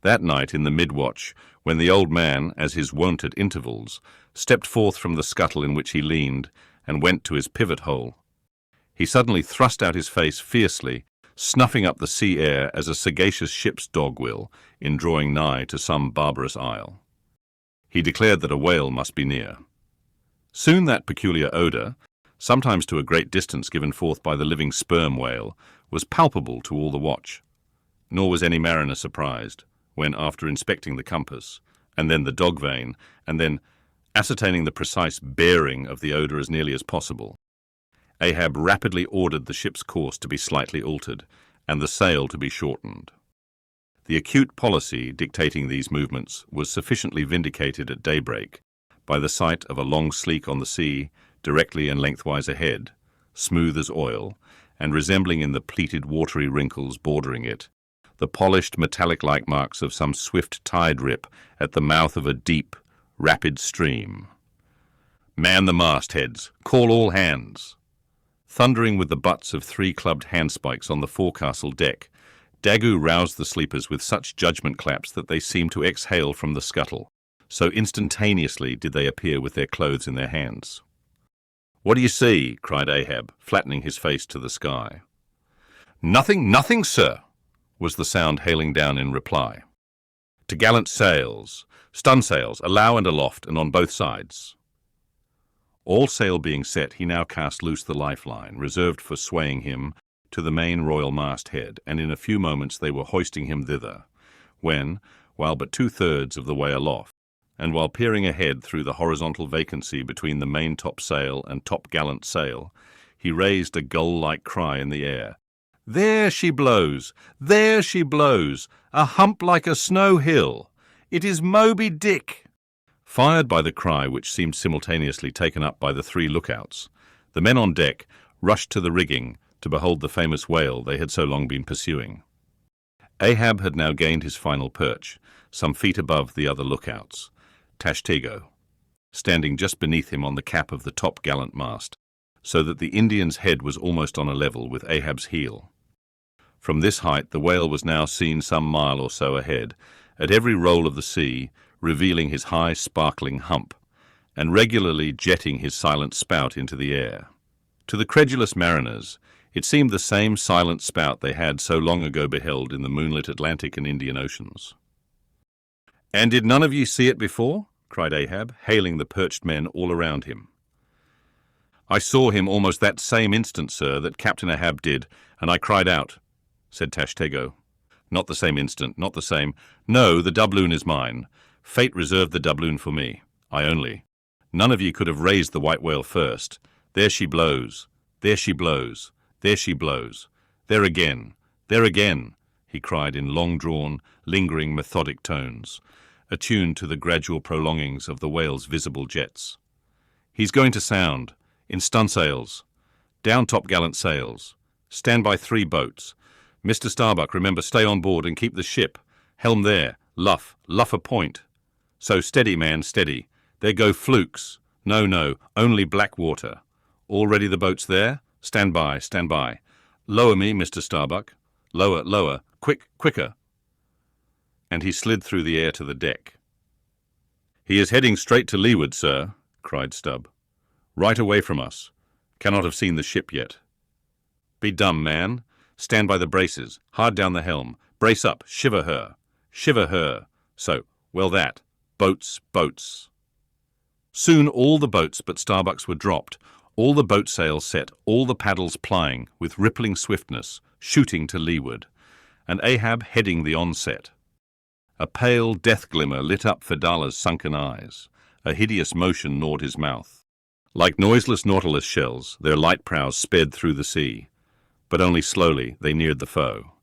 That night in the mid-watch, when the old man, as his wont at intervals, stepped forth from the scuttle in which he leaned and went to his pivot hole, he suddenly thrust out his face fiercely, snuffing up the sea air as a sagacious ship's dog will in drawing nigh to some barbarous isle. He declared that a whale must be near. Soon that peculiar odor, sometimes to a great distance given forth by the living sperm whale, was palpable to all the watch. Nor was any mariner surprised when, after inspecting the compass, and then the dog vane, and then ascertaining the precise bearing of the odor as nearly as possible, Ahab rapidly ordered the ship's course to be slightly altered, and the sail to be shortened. The acute policy dictating these movements was sufficiently vindicated at daybreak by the sight of a long sleek on the sea, directly and lengthwise ahead, smooth as oil, and resembling in the pleated watery wrinkles bordering it the polished metallic-like marks of some swift tide rip at the mouth of a deep, rapid stream. "Man the mast-heads! Call all hands!" Thundering with the butts of 3 clubbed handspikes on the forecastle deck, Daggoo roused the sleepers with such judgment claps that they seemed to exhale from the scuttle, so instantaneously did they appear with their clothes in their hands. "What do you see?" cried Ahab, flattening his face to the sky. "Nothing, nothing, sir," was the sound hailing down in reply. "T'gallant sails, stun sails, alow and aloft, and on both sides." All sail being set, he now cast loose the lifeline, reserved for swaying him to the main royal mast-head, and in a few moments they were hoisting him thither, when, while but 2/3 of the way aloft, and while peering ahead through the horizontal vacancy between the main topsail and top-gallant sail, he raised a gull-like cry in the air. "There she blows! There she blows! A hump like a snow hill! It is Moby Dick!" Fired by the cry, which seemed simultaneously taken up by the 3 lookouts, the men on deck rushed to the rigging to behold the famous whale they had so long been pursuing. Ahab had now gained his final perch, some feet above the other lookouts, Tashtego, standing just beneath him on the cap of the top-gallant mast, so that the Indian's head was almost on a level with Ahab's heel. From this height the whale was now seen some mile or so ahead, at every roll of the sea, revealing his high, sparkling hump, and regularly jetting his silent spout into the air. To the credulous mariners, it seemed the same silent spout they had so long ago beheld in the moonlit Atlantic and Indian Oceans. "And did none of ye see it before?" cried Ahab, hailing the perched men all around him. "I saw him almost that same instant, sir, that Captain Ahab did, and I cried out," said Tashtego. "Not the same instant, not the same. No, the doubloon is mine. Fate reserved the doubloon for me. I only. None of ye could have raised the white whale first. There she blows. There she blows. There she blows. There again. There again," he cried in long-drawn, lingering, methodic tones, attuned to the gradual prolongings of the whale's visible jets. "He's going to sound. In stunsails. Down top-gallant sails. Stand by 3 boats. Mr. Starbuck, remember, stay on board and keep the ship. Helm there. Luff. Luff a point. So steady, man, steady. There go flukes. No, no, only black water. All ready the boats there? Stand by, stand by. Lower me, Mr. Starbuck. Lower, lower. Quick, quicker." And he slid through the air to the deck. "He is heading straight to leeward, sir," cried Stubb. "Right away from us. Cannot have seen the ship yet." "Be dumb, man. Stand by the braces. Hard down the helm. Brace up. Shiver her. Shiver her. So. Well that. Boats, boats." Soon all the boats but Starbuck's were dropped, all the boat sails set, all the paddles plying, with rippling swiftness, shooting to leeward, and Ahab heading the onset. A pale death-glimmer lit up Fedallah's sunken eyes. A hideous motion gnawed his mouth. Like noiseless nautilus shells, their light prows sped through the sea, but only slowly they neared the foe.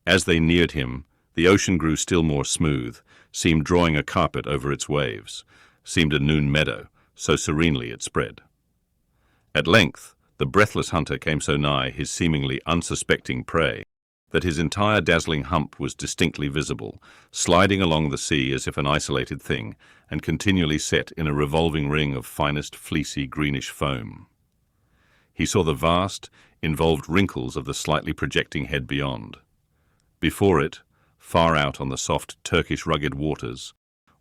As they neared him, the ocean grew still more smooth, seemed drawing a carpet over its waves, seemed a noon-meadow, so serenely it spread. At length, the breathless hunter came so nigh his seemingly unsuspecting prey that his entire dazzling hump was distinctly visible, sliding along the sea as if an isolated thing, and continually set in a revolving ring of finest fleecy greenish foam. He saw the vast, involved wrinkles of the slightly projecting head beyond. Before it, far out on the soft Turkish rugged waters,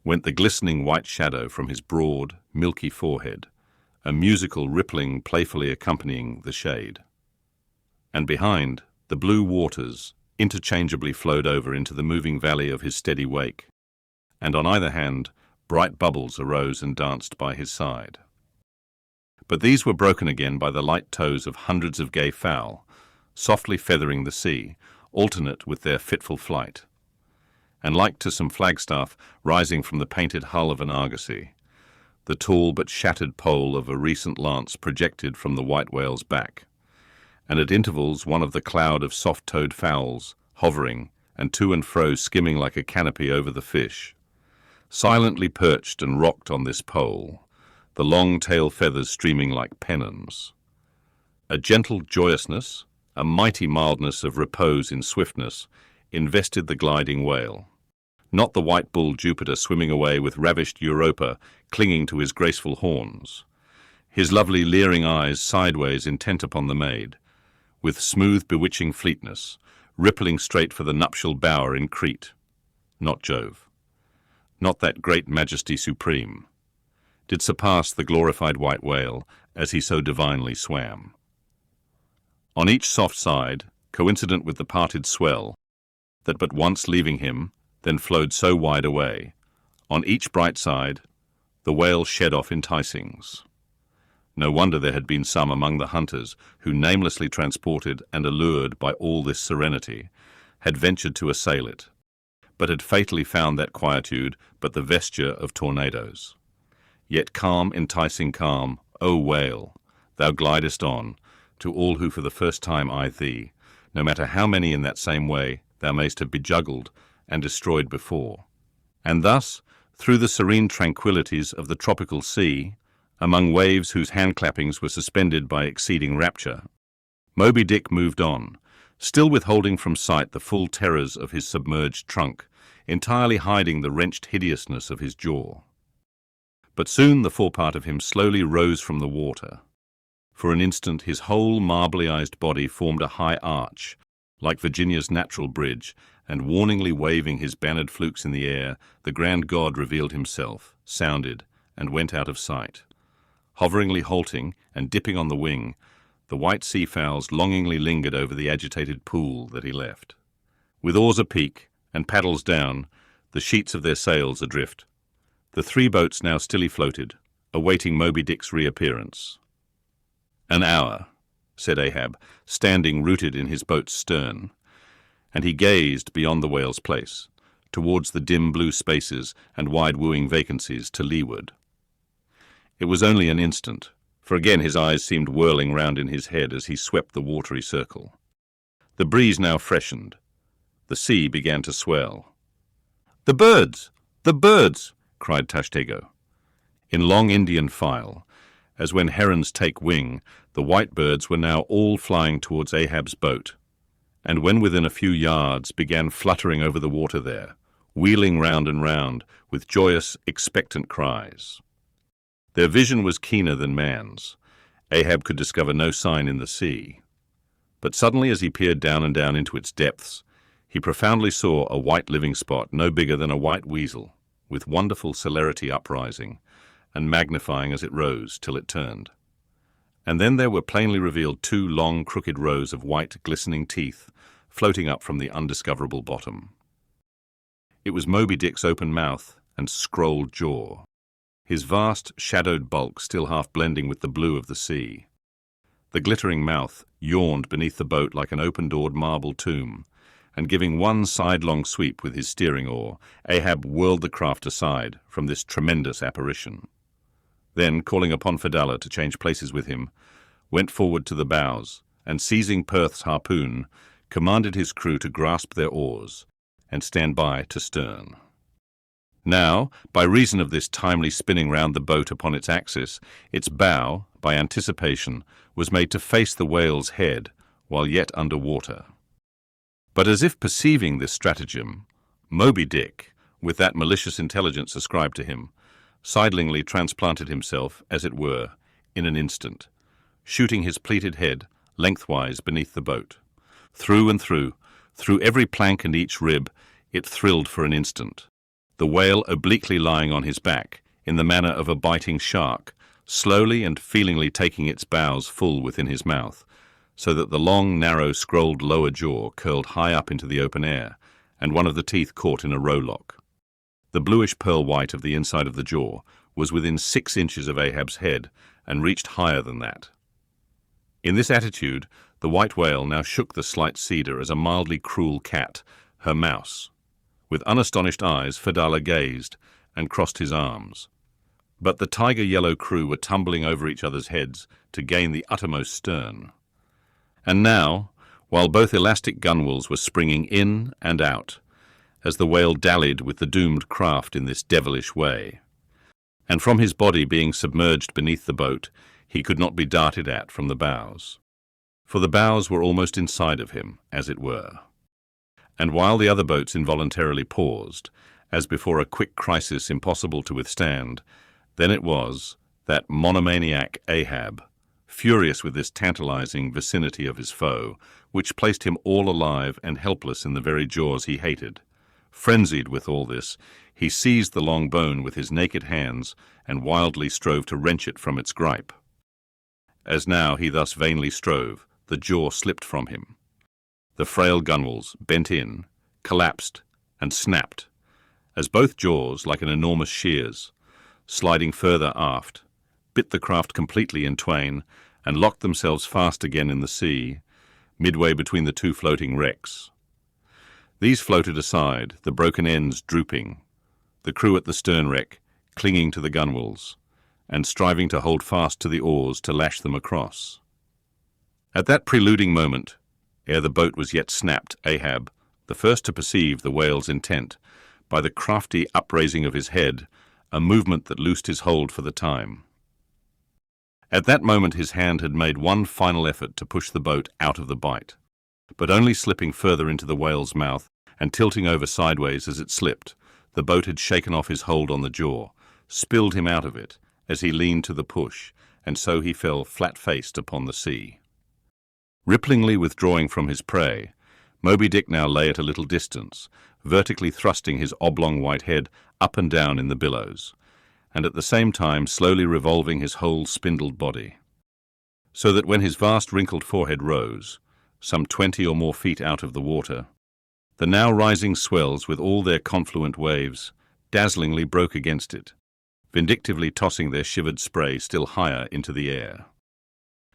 went the glistening white shadow from his broad, milky forehead, a musical rippling playfully accompanying the shade. And behind, the blue waters interchangeably flowed over into the moving valley of his steady wake, and on either hand, bright bubbles arose and danced by his side. But these were broken again by the light toes of hundreds of gay fowl, softly feathering the sea, alternate with their fitful flight. And like to some flagstaff rising from the painted hull of an argosy, the tall but shattered pole of a recent lance projected from the white whale's back, and at intervals one of the cloud of soft-toed fowls, hovering and to and fro skimming like a canopy over the fish, silently perched and rocked on this pole, the long tail feathers streaming like pennons. A gentle joyousness, a mighty mildness of repose in swiftness, invested the gliding whale. Not the white bull Jupiter swimming away with ravished Europa clinging to his graceful horns, his lovely leering eyes sideways intent upon the maid, with smooth bewitching fleetness, rippling straight for the nuptial bower in Crete. Not Jove. Not that great majesty supreme, did surpass the glorified white whale as he so divinely swam. On each soft side, coincident with the parted swell, that but once leaving him, then flowed so wide away, on each bright side, the whale shed off enticings. No wonder there had been some among the hunters who, namelessly transported and allured by all this serenity, had ventured to assail it, but had fatally found that quietude but the vesture of tornadoes. Yet calm, enticing calm, O whale, thou glidest on, to all who for the first time eye thee, no matter how many in that same way thou mayst have bejuggled and destroyed before. And thus, through the serene tranquillities of the tropical sea, among waves whose hand-clappings were suspended by exceeding rapture, Moby Dick moved on, still withholding from sight the full terrors of his submerged trunk, entirely hiding the wrenched hideousness of his jaw. But soon the forepart of him slowly rose from the water. For an instant his whole marbly-eyed body formed a high arch, like Virginia's natural bridge, and warningly waving his bannered flukes in the air, the grand god revealed himself, sounded, and went out of sight. Hoveringly halting and dipping on the wing, the white sea-fowls longingly lingered over the agitated pool that he left. With oars apeak and paddles down, the sheets of their sails adrift, the three boats now stilly floated, awaiting Moby Dick's reappearance. "An hour," said Ahab, standing rooted in his boat's stern, and he gazed beyond the whale's place, towards the dim blue spaces and wide wooing vacancies to leeward. It was only an instant, for again his eyes seemed whirling round in his head as he swept the watery circle. The breeze now freshened. The sea began to swell. "The birds! The birds!" cried Tashtego. In long Indian file, as when herons take wing, the white birds were now all flying towards Ahab's boat, and when within a few yards began fluttering over the water there, wheeling round and round with joyous, expectant cries. Their vision was keener than man's. Ahab could discover no sign in the sea. But suddenly, as he peered down and down into its depths, he profoundly saw a white living spot no bigger than a white weasel, with wonderful celerity uprising, and magnifying as it rose till it turned. And then there were plainly revealed two long crooked rows of white glistening teeth floating up from the undiscoverable bottom. It was Moby Dick's open mouth and scrolled jaw, his vast shadowed bulk still half blending with the blue of the sea. The glittering mouth yawned beneath the boat like an open-doored marble tomb, and giving one sidelong sweep with his steering oar, Ahab whirled the craft aside from this tremendous apparition. Then, calling upon Fedallah to change places with him, went forward to the bows, and seizing Perth's harpoon, commanded his crew to grasp their oars and stand by to stern. Now, by reason of this timely spinning round the boat upon its axis, its bow, by anticipation, was made to face the whale's head while yet under water. But as if perceiving this stratagem, Moby Dick, with that malicious intelligence ascribed to him, sidelingly transplanted himself, as it were, in an instant, shooting his pleated head lengthwise beneath the boat. Through and through every plank and each rib, It thrilled for an instant. The whale obliquely lying on his back, in the manner of a biting shark, slowly and feelingly taking its bows full within his mouth, so that the long, narrow, scrolled lower jaw curled high up into the open air, and one of the teeth caught in a rowlock. The bluish pearl white of the inside of the jaw was within 6 inches of Ahab's head and reached higher than that. In this attitude, the white whale now shook the slight cedar as a mildly cruel cat, her mouse. With unastonished eyes, Fedallah gazed and crossed his arms. But the tiger-yellow crew were tumbling over each other's heads to gain the uttermost stern. And now, while both elastic gunwales were springing in and out, as the whale dallied with the doomed craft in this devilish way, and from his body being submerged beneath the boat, he could not be darted at from the bows. For the bows were almost inside of him, as it were. And while the other boats involuntarily paused, as before a quick crisis impossible to withstand, then it was that monomaniac Ahab, furious with this tantalizing vicinity of his foe, which placed him all alive and helpless in the very jaws he hated. Frenzied with all this, he seized the long bone with his naked hands and wildly strove to wrench it from its gripe. As now he thus vainly strove, the jaw slipped from him. The frail gunwales bent in, collapsed, and snapped, as both jaws, like an enormous shears, sliding further aft, bit the craft completely in twain and locked themselves fast again in the sea, midway between the two floating wrecks. These floated aside, the broken ends drooping, the crew at the stern wreck clinging to the gunwales, and striving to hold fast to the oars to lash them across. At that preluding moment, ere the boat was yet snapped, Ahab, the first to perceive the whale's intent, by the crafty upraising of his head, a movement that loosed his hold for the time. At that moment his hand had made one final effort to push the boat out of the bite, but only slipping further into the whale's mouth and tilting over sideways as it slipped, the boat had shaken off his hold on the jaw, spilled him out of it as he leaned to the push, and so he fell flat-faced upon the sea. Ripplingly withdrawing from his prey, Moby Dick now lay at a little distance, vertically thrusting his oblong white head up and down in the billows, and at the same time slowly revolving his whole spindled body, so that when his vast wrinkled forehead rose, some 20 or more feet out of the water, the now rising swells with all their confluent waves dazzlingly broke against it, vindictively tossing their shivered spray still higher into the air.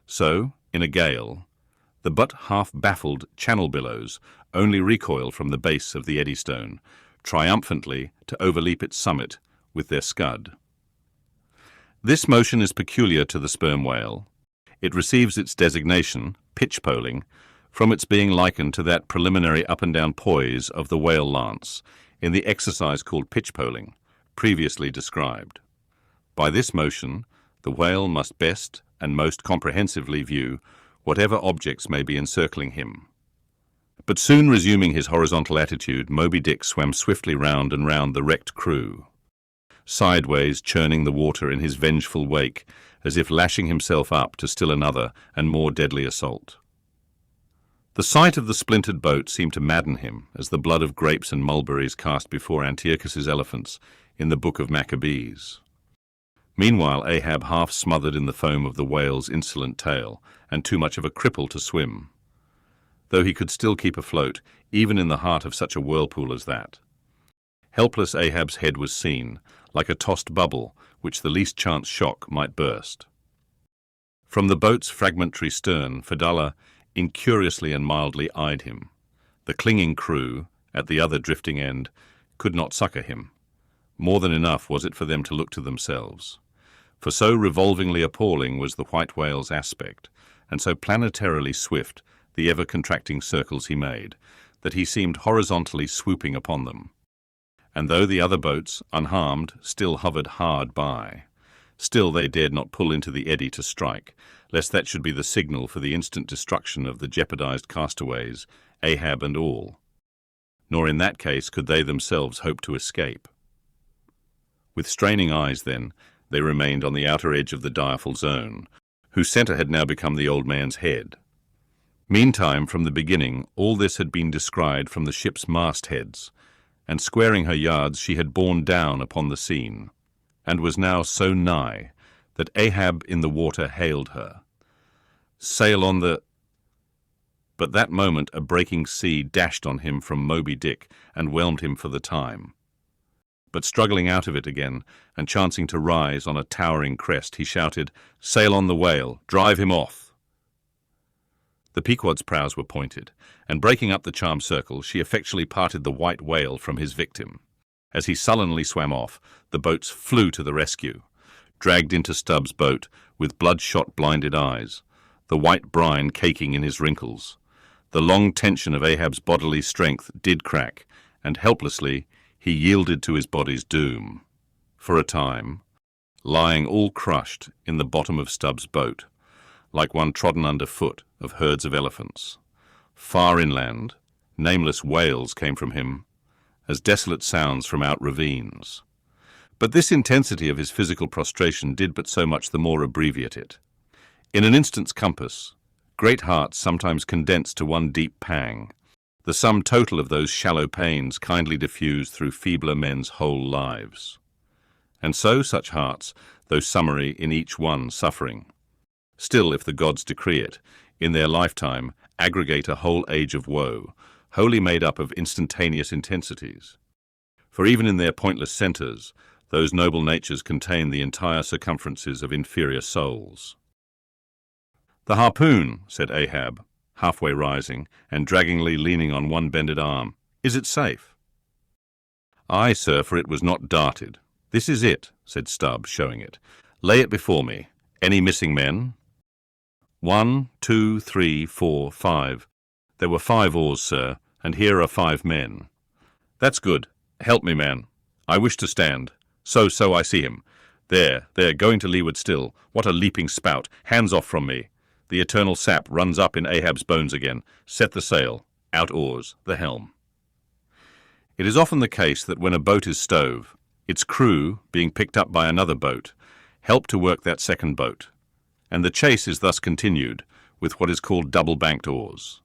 So, in a gale, the but half-baffled channel billows only recoiled from the base of the Eddystone, triumphantly to overleap its summit with their scud. This motion is peculiar to the sperm whale. It receives its designation, pitch-poling, from its being likened to that preliminary up-and-down poise of the whale lance in the exercise called pitch-poling, previously described. By this motion, the whale must best and most comprehensively view whatever objects may be encircling him. But soon resuming his horizontal attitude, Moby Dick swam swiftly round and round the wrecked crew, sideways churning the water in his vengeful wake, as if lashing himself up to still another and more deadly assault. The sight of the splintered boat seemed to madden him, as the blood of grapes and mulberries cast before Antiochus's elephants in the Book of Maccabees. Meanwhile, Ahab half smothered in the foam of the whale's insolent tail, and too much of a cripple to swim, though he could still keep afloat, even in the heart of such a whirlpool as that. Helpless Ahab's head was seen, like a tossed bubble which the least chance shock might burst. From the boat's fragmentary stern, Fedallah incuriously and mildly eyed him. The clinging crew, at the other drifting end, could not succour him. More than enough was it for them to look to themselves. For so revolvingly appalling was the white whale's aspect, and so planetarily swift the ever-contracting circles he made, that he seemed horizontally swooping upon them. And though the other boats, unharmed, still hovered hard by, still they dared not pull into the eddy to strike, lest that should be the signal for the instant destruction of the jeopardized castaways, Ahab and all. Nor in that case could they themselves hope to escape. With straining eyes, then, they remained on the outer edge of the direful zone, whose centre had now become the old man's head. Meantime, from the beginning, all this had been descried from the ship's mast-heads, and squaring her yards she had borne down upon the scene, and was now so nigh that Ahab in the water hailed her. "Sail on the—" But that moment a breaking sea dashed on him from Moby Dick and whelmed him for the time. But struggling out of it again, and chancing to rise on a towering crest, he shouted, "Sail on the whale! Drive him off!" The Pequod's prows were pointed, and breaking up the charmed circle, she effectually parted the white whale from his victim. As he sullenly swam off, the boats flew to the rescue, dragged into Stubbs' boat with bloodshot blinded eyes, the white brine caking in his wrinkles. The long tension of Ahab's bodily strength did crack, and helplessly he yielded to his body's doom. For a time, lying all crushed in the bottom of Stubbs' boat, like one trodden underfoot of herds of elephants. Far inland, nameless wails came from him, as desolate sounds from out ravines. But this intensity of his physical prostration did but so much the more abbreviate it. In an instant's compass, great hearts sometimes condense to one deep pang, the sum total of those shallow pains kindly diffused through feebler men's whole lives. And so such hearts, though summary in each one suffering, still, if the gods decree it, in their lifetime aggregate a whole age of woe, wholly made up of instantaneous intensities. For even in their pointless centres, those noble natures contain the entire circumferences of inferior souls. "The harpoon," said Ahab, halfway rising and draggingly leaning on one bended arm. "Is it safe?" "Aye, sir, for it was not darted." "This is it," said Stubbs, showing it. "Lay it before me. Any missing men?" 1, 2, 3, 4, 5. There were 5 oars, sir, and here are 5 men." "That's good. Help me, man. I wish to stand. So, I see him. There, going to leeward still. What a leaping spout. Hands off from me. The eternal sap runs up in Ahab's bones again. Set the sail. Out oars. The helm." It is often the case that when a boat is stove, its crew, being picked up by another boat, help to work that second boat, and the chase is thus continued with what is called double-banked oars.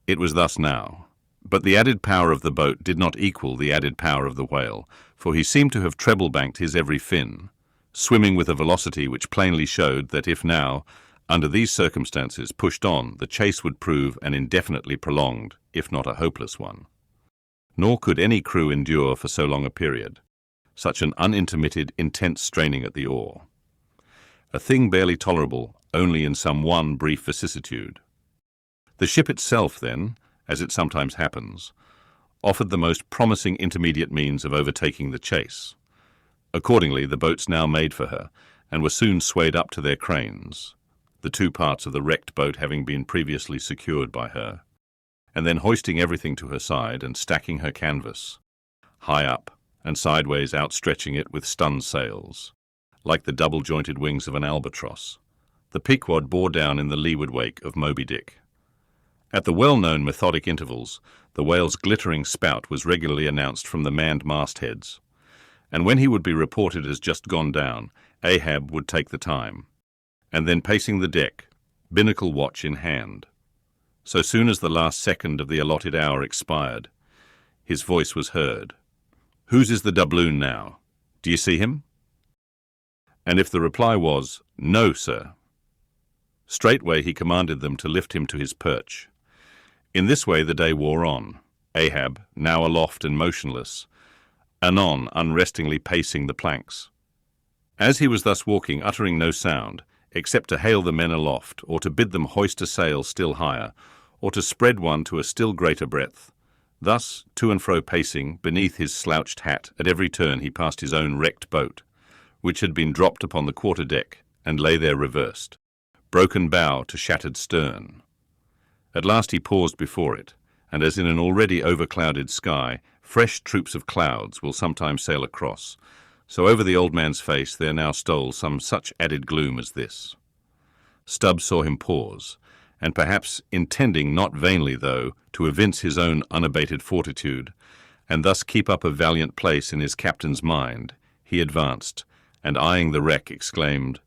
It was thus now. But the added power of the boat did not equal the added power of the whale, for he seemed to have treble-banked his every fin, swimming with a velocity which plainly showed that if now, under these circumstances, pushed on, the chase would prove an indefinitely prolonged, if not a hopeless one. Nor could any crew endure for so long a period such an unintermitted, intense straining at the oar. A thing barely tolerable only in some one brief vicissitude. The ship itself, then, as it sometimes happens, offered the most promising intermediate means of overtaking the chase. Accordingly, the boats now made for her, and were soon swayed up to their cranes, the 2 parts of the wrecked boat having been previously secured by her, and then hoisting everything to her side and stacking her canvas, high up and sideways outstretching it with stun sails, like the double-jointed wings of an albatross, the Pequod bore down in the leeward wake of Moby Dick. At the well-known methodic intervals, the whale's glittering spout was regularly announced from the manned mast-heads, and when he would be reported as just gone down, Ahab would take the time, and then pacing the deck, binnacle watch in hand. So soon as the last second of the allotted hour expired, his voice was heard. "Whose is the doubloon now? Do you see him?" And if the reply was, "No, sir," straightway he commanded them to lift him to his perch. In this way the day wore on, Ahab, now aloft and motionless, anon unrestingly pacing the planks. As he was thus walking, uttering no sound, except to hail the men aloft, or to bid them hoist a sail still higher, or to spread one to a still greater breadth, thus to and fro pacing beneath his slouched hat, at every turn he passed his own wrecked boat, which had been dropped upon the quarter-deck and lay there reversed, broken bow to shattered stern. At last he paused before it, and as in an already overclouded sky, fresh troops of clouds will sometimes sail across, so over the old man's face there now stole some such added gloom as this. Stubbs saw him pause, and perhaps intending not vainly, though, to evince his own unabated fortitude, and thus keep up a valiant place in his captain's mind, he advanced, and eyeing the wreck, exclaimed,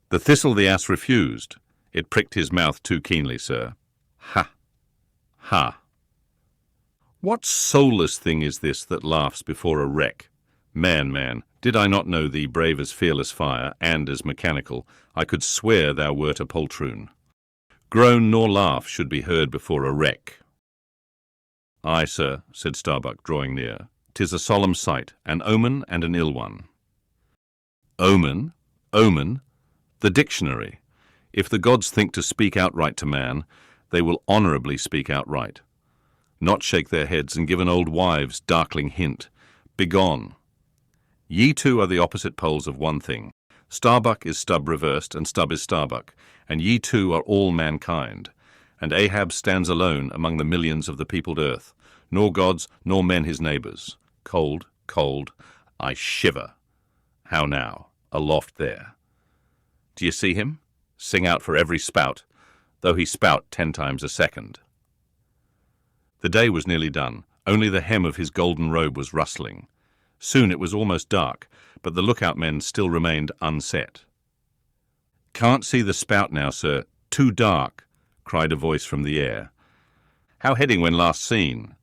"The thistle the ass refused. It pricked his mouth too keenly, sir. Ha! Ha!" What soulless thing is this that laughs before a wreck? Man, did I not know thee brave as fearless fire, and as mechanical, I could swear thou wert a poltroon. Groan nor laugh should be heard before a wreck. Aye, sir, said Starbuck, drawing near. 'Tis a solemn sight, an omen and an ill one. Omen? Omen? The dictionary. If the gods think to speak outright to man, they will honourably speak outright. Not shake their heads and give an old wives' darkling hint. Begone. Ye two are the opposite poles of one thing. Starbuck is Stubb reversed, and Stubb is Starbuck, and ye two are all mankind. And Ahab stands alone among the millions of the peopled earth, nor gods nor men his neighbours. Cold, cold, I shiver. How now, aloft there. Do you see him? Sing out for every spout, though he spout 10 times a second. The day was nearly done. Only the hem of his golden robe was rustling. Soon it was almost dark, but the lookout men still remained unset. Can't see the spout now, sir. Too dark, cried a voice from the air. How heading when last seen?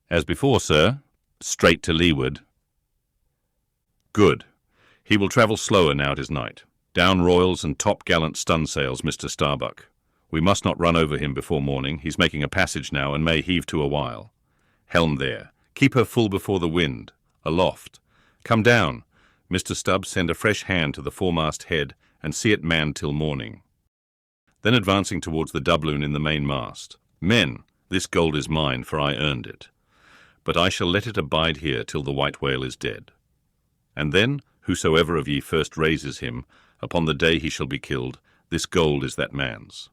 As before, sir. Straight to leeward. Good. He will travel slower now it is night. Down royals and top-gallant stun-sails, Mr. Starbuck. We must not run over him before morning. He's making a passage now and may heave to a while. Helm there. Keep her full before the wind. Aloft. Come down. Mr. Stubbs, send a fresh hand to the foremast head and see it manned till morning. Then advancing towards the doubloon in the main mast. Men, this gold is mine, for I earned it. But I shall let it abide here till the white whale is dead. And then, whosoever of ye first raises him, upon the day he shall be killed, this gold is that man's.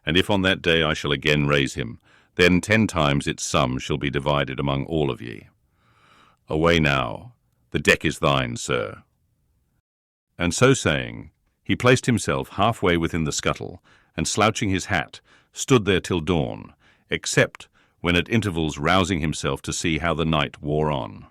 And if on that day I shall again raise him, then 10 times its sum shall be divided among all of ye. Away now, the deck is thine, sir. And so saying, he placed himself halfway within the scuttle, and slouching his hat, stood there till dawn, except when at intervals rousing himself to see how the night wore on.